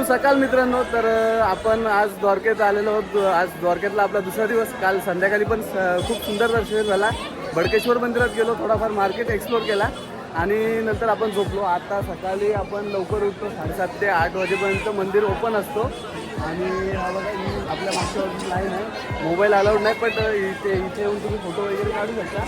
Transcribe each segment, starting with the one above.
सकाळ मित्रांनो, तर आपण आज द्वारकेत आलेलो आहोत. आज द्वारकेतला आपला दुसरा दिवस. काल संध्याकाळी पण खूप सुंदर दर्शन झाला. बडकेश्वर मंदिरात गेलो, थोडाफार मार्केट एक्सप्लोर केला आणि नंतर आपण झोपलो. आता सकाळी आपण लवकर उठतो, 7:30 ते 8 वाजेपर्यंत मंदिर ओपन असतो. आणि हा बघा, ही आपल्या मागच्या बाजूला लाईन आहे. मोबाईल अलाउड नाही, पण इथे येऊन तुम्ही फोटो वगैरे काढू शकता.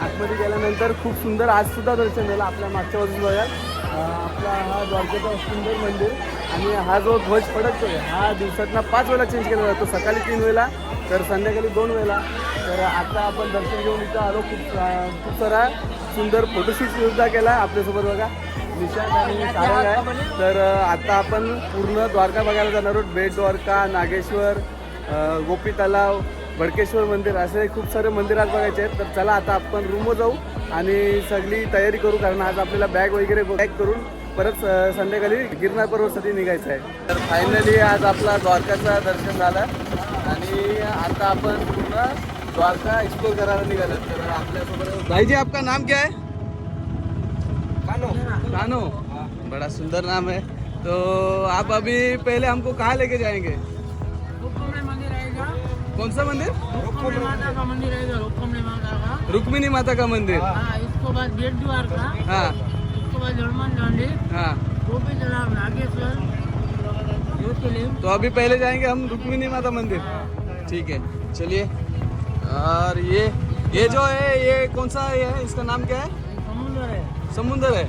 आतमध्ये गेल्यानंतर खूप सुंदर आजसुद्धा दर्शन झालं. आपल्या मागच्या बाजूला बघा, आपला हा द्वारकेचा सुंदर मंदिर. आणि हा जो ध्वज फडकतोय हा दिवसातनं 5 वेळा चेंज केला जातो. सकाळी 3 वेळा, तर संध्याकाळी 2 वेळा. तर आता आपण दर्शन घेऊन इथं आलो. खूप सारा सुंदर फोटोशूटसुद्धा केला आपल्यासोबत. बघा, निशांत आणि सारंग आहे. तर आता आपण पूर्ण द्वारका बघायला जाणार आहोत. बेट द्वारका, नागेश्वर, गोपी तलाव, बडकेश्वर मंदिर, असे खूप सारे मंदिरात बघायचे आहेत. तर चला आता आपण रूमवर जाऊ आणि सगळी तयारी करू, कारण आज आपल्याला बॅग वगैरे पॅक करून परत संध्याकाळी गिरनार पर्वतसाठी निघायचं आहे. तर फायनली आज आपला द्वारकाचं दर्शन झालं आणि आता आपण पूर्ण द्वारका एक्सप्लोर करायला निघालो. तर आपल्यासोबत भाई जी, आपका नाम क्या है? कानो. बड़ा सुंदर नाम है. तो आप अभी पहले हमको कहाँ लेके जाएंगे? रुक्मिणी मंदिर आएगा. कौन सा मंदिर? रुक्मिणी माता का मंदिर आएगा. रुक्मिणी माता का. रुक्मिणी माता का मंदिर. हाँ, इसको बाद बेट द्वारका. हाँ इसको बाद हनुमान डांडी. हाँ. गोपी तालाब, नागेश्वर, ज्योतिर्लिंग. तो अभी पहले जाएंगे हम रुक्मिणी माता मंदिर. ठीक है, चलिए. और ये जो है, ये कौन सा है? इसका नाम क्या है? समुद्र है. समुंदर है.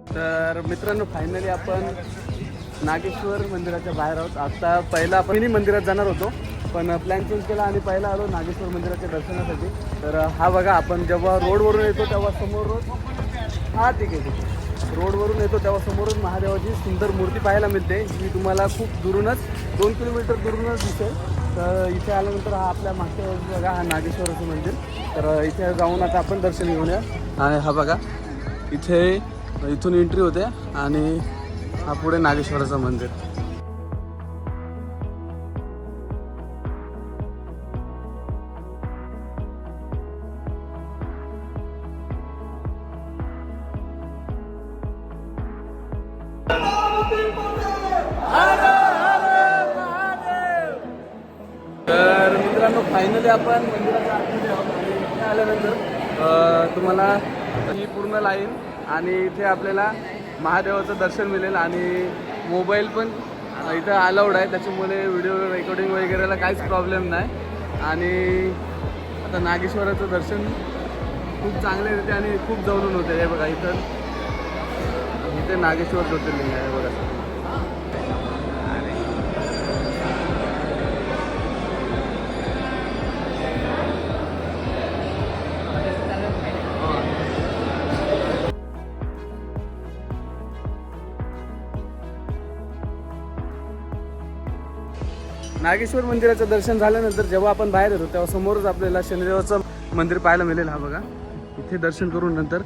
तर मित्रांनो, फायनली आपण नागेश्वर मंदिराच्या बाहेर आहोत. आता पहिला आपण मिनी मंदिरात जाणार होतो, पण प्लॅन चेंज केला आणि पहिला आलो नागेश्वर मंदिराच्या दर्शनासाठी. तर हा बघा, आपण जेव्हा रोडवरून येतो तेव्हा समोर ठीक आहे, रोडवरून येतो तेव्हा समोरून महादेवाची सुंदर मूर्ती पाहायला मिळते. ही तुम्हाला खूप दुरूनच 2 किलोमीटर दुरूनच दिसेल. तर इथे आल्यानंतर हा आपल्या मागच्या बाजूला बघा, हा नागेश्वराचं मंदिर. तर इथे जाऊन आता आपण दर्शन घेऊया. आणि हा बघा, इथून एंट्री होते आणि हा पुढे नागेश्वराचं मंदिर. तर मित्रांनो, फायनली आपण मंदिराच्या आतमध्ये आहोत आणि इथे आल्यानंतर तुम्हाला ही पूर्ण लाईन आणि इथे आपल्याला महादेवाचं दर्शन मिळेल. आणि मोबाईल पण इथं अलाउड आहे, त्याच्यामुळे व्हिडिओ रेकॉर्डिंग वगैरेला काहीच प्रॉब्लेम नाही. आणि आता नागेश्वराचं दर्शन खूप चांगले होते आणि खूप जवळून होते. हे बघा, इथे नागेश्वर ज्योतिर्लिंग आहे बघा. नागेश्वर मंदिराचं दर्शन झाल्यानंतर जेव्हा आपण बाहेर येतो तेव्हा समोरच आपल्याला शनिदेवाचं मंदिर पाहायला मिळेल. हा बघा, इथे दर्शन करून नंतर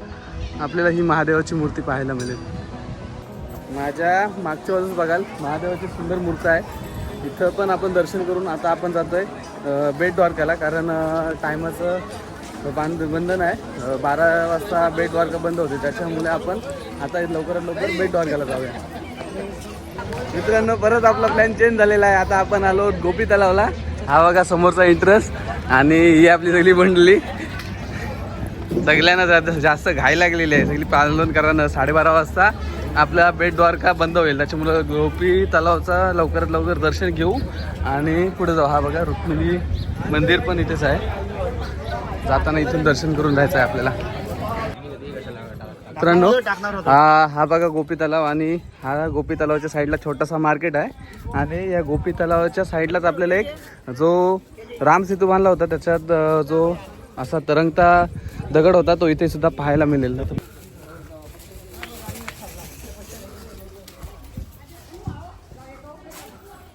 आपल्याला ही महादेवाची मूर्ती पाहायला मिळेल. माझ्या मागच्या बाजूस बघाल महादेवाची सुंदर मूर्ती आहे. इथं पण आपण दर्शन करून आता आपण जातोय बेट द्वारकाला, कारण टायमाचं बंधन आहे. 12 वाजता बेट द्वारका बंद होते, त्याच्यामुळे आपण आता लवकरात लवकर बेट द्वारकाला जाऊया. मित्रांनो, परत आपला प्लॅन चेंज झालेला आहे. आता आपण आलो गोपी तलावला. हा बघा समोरचा इंटरेस्ट आणि ही आपली सगळी मंडळी. सगळ्यांना जास्त घाई लागलेली आहे. सगळी पालन करा. 12:30 वाजता आपला बेट द्वारका बंद होईल, त्याच्यामुळं गोपी तलावचा लवकरात लवकर दर्शन घेऊ आणि पुढे जाऊ. हा बघा रुक्मिणी मंदिर पण इथेच आहे. जाताना इथून दर्शन करून जायचं आहे आपल्याला. मित्रांनो, हा बघा गोपी तलाव आणि हा गोपी तलावाच्या साईडला छोटासा मार्केट आहे. आणि या गोपी तलावाच्या साईडलाच आपल्याला एक जो राम सेतू बांधला होता त्याच्यात जो असा तरंगता दगड होता तो इथे सुद्धा पाहायला मिळेल.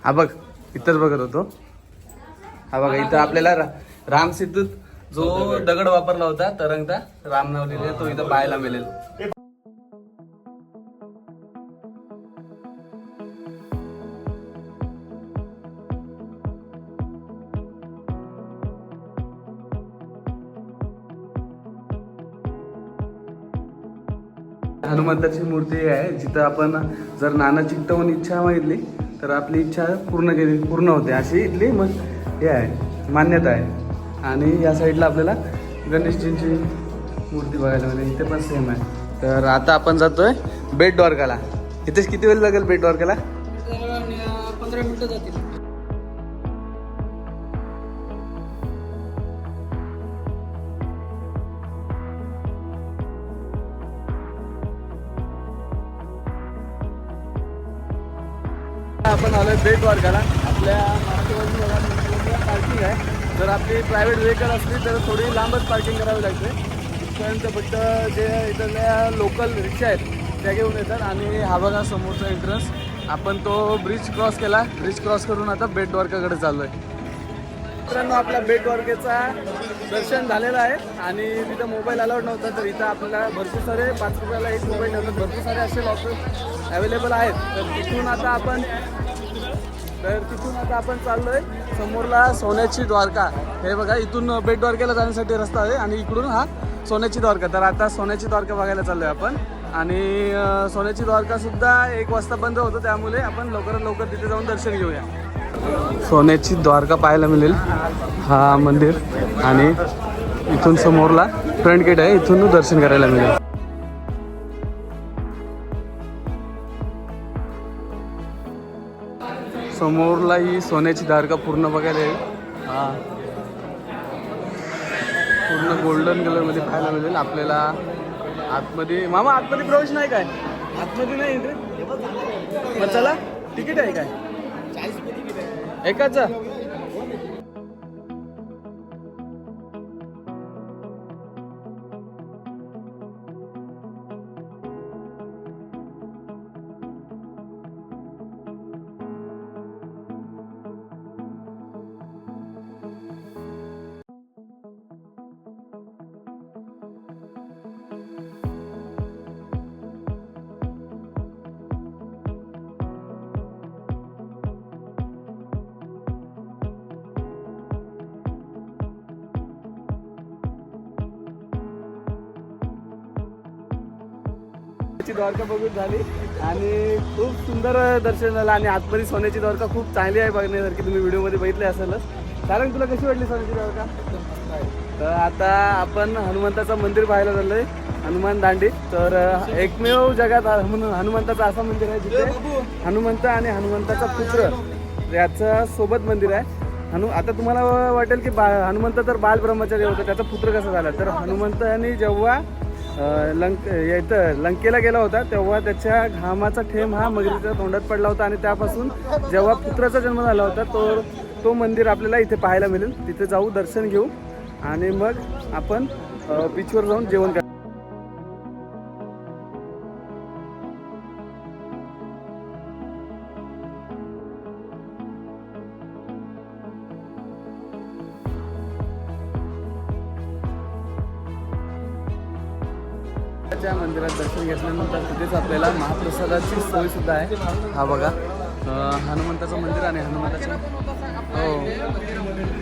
हा बघ, इथंच बघत होतो. हा बघा, इथं आपल्याला राम सेतूत जो दगड वापरला होता तरंगता राम नाव लिहिले तो इथं पाहायला मिळेल. हनुमंताची मूर्ती आहे, जिथं आपण जर नाणं चिकटवून इच्छा मागितली तर आपली इच्छा पूर्ण होते, अशी इथली मग हे आहे, मान्यता आहे. आणि या साईडला आपल्याला गणेशजींची मूर्ती बघायला मिळेल. इथे पण सेम आहे. तर आता आपण जातोय बेट द्वारकाला. इथेच किती वेळ लागेल बेट द्वारकाला? 15 मिनिटं जातील. आपण आलोय बेट द्वारकाला. आपल्या महाराष्ट्रामध्ये पार्किंग आहे. जर आपली प्रायव्हेट व्हेकल असली तर थोडी लांबच पार्किंग करावी लागते. इथपर्यंत फक्त जे इथल्या लोकल रिक्षा आहेत त्या घेऊन येतात. आणि हा बघा समोरचा एंट्रन्स. आपण तो ब्रिज क्रॉस केला. ब्रिज क्रॉस करून आता बेट द्वारकाकडे चाललो आहे. मित्रांनो, आपल्या बेट द्वारकेचा दर्शन झालेलं आहे आणि तिथं मोबाईल अलाउड नव्हता. तर इथं आपल्याला भरपूर सारे 5 रुपयाला एक मोबाईल ठेवतात. भरपूर सारे असे ऑप्शन अवेलेबल आहेत. तर तिथून आता आपण चाललो आहे समोरला सोन्याची द्वारका. हे बघा, इथून बेट द्वारकेला जाण्यासाठी रस्ता आहे आणि इकडून हा सोन्याची द्वारका. तर आता सोन्याची द्वारका बघायला चाललो आहे आपण. आणि सोन्याची द्वारकासुद्धा 1 वाजता बंद होतं, त्यामुळे आपण लवकरात लवकर तिथे जाऊन दर्शन घेऊया. सोन्याची द्वारका पाहायला मिळेल हा मंदिर. आणि इथून समोरला फ्रंट गेट आहे, इथून दर्शन करायला मिळेल. समोरला ही सोन्याची द्वारका पूर्ण बघायला येईल. हा पूर्ण गोल्डन कलरमध्ये पाहायला मिळेल आपल्याला. आतमध्ये मामा आतमध्ये प्रवेश नाही काय? आतमध्ये नाही एंट्री. मग चला, तिकीट आहे काय? 40 रुपये तिकीट आहे एकाचं. द्वारका बघून झाली आणि खूप सुंदर दर्शन झालं. आणि आतमध्ये सोन्याची द्वारका खूप चांगली आहे बघण्यासारखी. तुम्ही व्हिडिओमध्ये बघितले असेलच. कारण तुला कशी वाटली सोन्याची द्वारका? तर आता आपण हनुमंताचं मंदिर पाहायला चाललोय, हनुमान दांडी. तर एकमेव जगात हनुमंताचं असं मंदिर आहे जिथे हनुमंत आणि हनुमंताचा पुत्र याचं सोबत मंदिर आहे. आता तुम्हाला वाटेल की हनुमंत तर बाल ब्रह्मचारी होता, त्याचा पुत्र कसा झाला? तर हनुमंतांनी जेव्हा लंकेला गेला होता तेव्हा त्याच्या घामाचा थेंब हा मगरीच्या तोंडात पडला होता. आणि त्यापासून जेव्हा पुत्राचा जन्म झाला होता तो मंदिर आपल्याला इथे पाहायला मिळेल. तिथे जाऊ, दर्शन घेऊ आणि मग आपण बीचवर जाऊन जेवण करू. हनुमंताच्या मंदिरात दर्शन घेतल्यानंतर तिथेच आपल्याला महाप्रसादाची सोय सुद्धा आहे. हा बघा हनुमंताचं मंदिर आणि हनुमंताच्या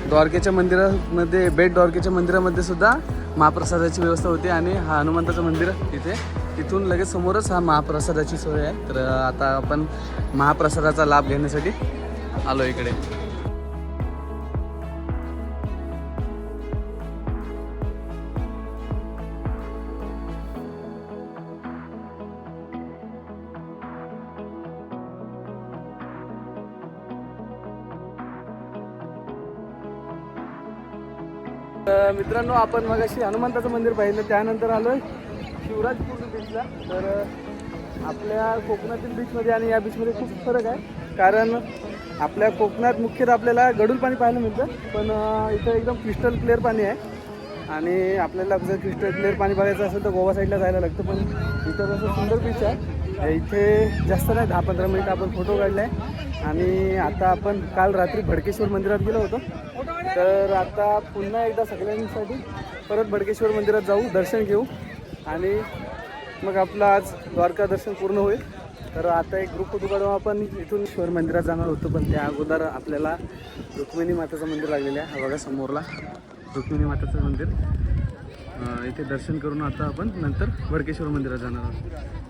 द्वारकेच्या मंदिरामध्ये बेट द्वारकेच्या मंदिरामध्ये सुद्धा महाप्रसादाची व्यवस्था होती आणि हा हनुमंताचं मंदिर तिथून लगेच समोरच हा महाप्रसादाची सोय आहे. तर आता आपण महाप्रसादाचा लाभ घेण्यासाठी आलो इकडे. मित्रांनो आपण मगाशी हनुमंताचं मंदिर पाहिलं, त्यानंतर आलोय शिवराजपूर बीचला. तर आपल्या कोकणातील बीचमध्ये आणि या बीचमध्ये खूप फरक आहे. कारण आपल्या कोकणात मुख्यतः आपल्याला गढूळ पाणी पाहायला मिळतं, पण इथं एकदम क्रिस्टल क्लिअर पाणी आहे. आणि आपल्याला जर क्रिस्टल क्लिअर पाणी बघायचं असेल तर गोवा साईडला जायला लागतं, पण इथं कसं सुंदर बीच आहे. इथे जास्त नाही 10-15 मिनिट आपण फोटो काढले आहे. आणि आता आपण काल रात्री भडकेश्वर मंदिरात गेलो होतो, तर आता पुन्हा एकदा सगळ्यांसाठी परत भडकेश्वर मंदिरात जाऊ, दर्शन घेऊ आणि मग आपलं आज द्वारका दर्शन पूर्ण होईल. तर आता एक ग्रुप फोटो काढून आपण इथून ईश्वर मंदिरात जाणार होतो, पण त्या अगोदर आपल्याला रुक्मिणी माताचं मंदिर लागलेलं आहे. हा बघा समोरला रुक्मिणी माताचं मंदिर, इथे दर्शन करून आता आपण नंतर भडकेश्वर मंदिरात जाणार आहोत.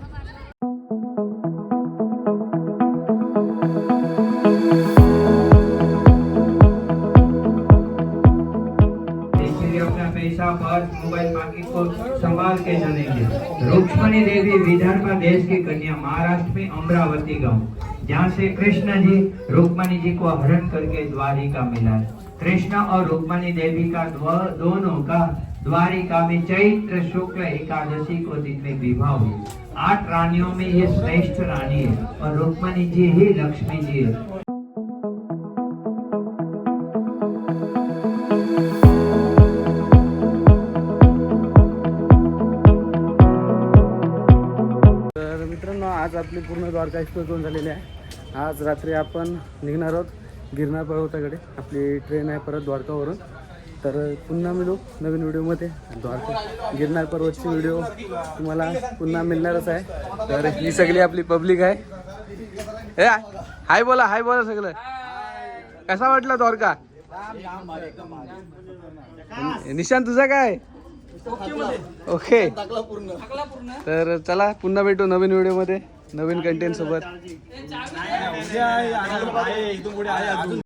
और मोबाइल मार्केट को संभाल के चलेंगे। रुक्मणी देवी विदर्भ देश की कन्या, महाराष्ट्र में अमरावती गांव, जहाँ से कृष्ण जी रुक्मणी जी को हरण करके द्वारिका मिला। कृष्ण और रुक्मणी देवी का दोनों का द्वारिका में चैत्र शुक्ल एकादशी को दिन में विवाह हुई। 8 रानियों में ये श्रेष्ठ रानी है और रुक्मणी जी ही लक्ष्मी जी है। आज आपली पूर्ण द्वारका एक्सप्लोर करून झालेली आहे. आज रात्री आपण निघणार आहोत गिरनार पर्वताकडे. आपली ट्रेन आहे परत द्वारकावरून. तर पुन्हा मिळू नवीन व्हिडिओमध्ये. द्वारका गिरनार पर्वतची व्हिडिओ तुम्हाला पुन्हा मिळणारच आहे. तर ही सगळी आपली पब्लिक आहे. हाय बोला सगळं. कसा वाटला द्वारका? निशांत तुझा काय? ओके. तर चला पुन्हा भेटू नवीन व्हिडिओमध्ये नवीन कंटेंट सोबत.